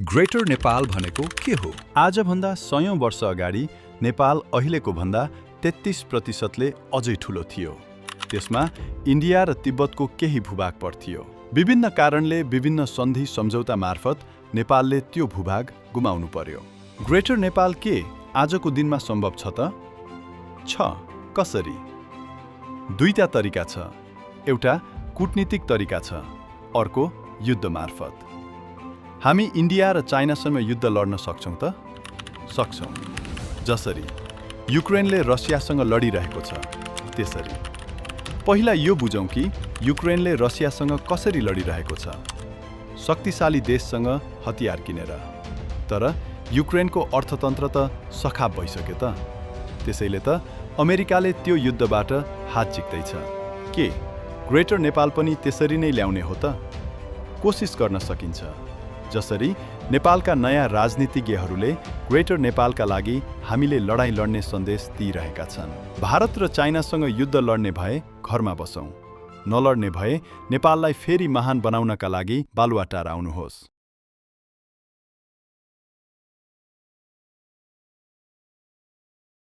Greater Nepal भनेको के हो? आजभन्दा 100औं वर्ष अगाडि नेपाल अहिलेको भन्दा 33%ले अझै ठूलो थियो। त्यसमा इन्डिया र तिब्बतको केही भूभाग पर्थ्यो। विभिन्न कारणले विभिन्न सन्धि सम्झौता मार्फत नेपालले त्यो भूभाग गुमाउनु पर्यो। ग्रेटर नेपाल के आजको दिनमा सम्भव छ त? कसरी? दुईटा तरिका छ। एउटा कूटनीतिक तरिका छ, अर्को युद्ध मार्फत। हामी इन्डिया र चाइनासँग युद्ध लड्न सक्छौं त? सक्छौं। जसरी युक्रेनले रसियासँग लडिरहेको छ, त्यसरी। पहिला यो बुझौं कि युक्रेनले रसियासँग कसरी लडिरहेको छ। शक्तिशाली देशसँग हतियार किनेर। तर युक्रेनको अर्थतन्त्र त सखाप भइसक्यो त। त्यसैले त अमेरिकाले त्यो युद्धबाट हात झिक्दैछ। के ग्रेटर नेपाल पनि त्यसरी नै ल्याउने हो त? कोसिस गर्न सकिन्छ। जसरी नेपालका नयाँ राजनीतिज्ञहरूले ग्रेटर नेपालका लागि हामीले लडाईँ लड्ने सन्देश दिइरहेका छन्। भारत र चाइनासँग युद्ध लड्ने भए घरमा बसौँ, नलड्ने भए नेपाललाई फेरि महान बनाउनका लागि बालुवाटार आउनुहोस्।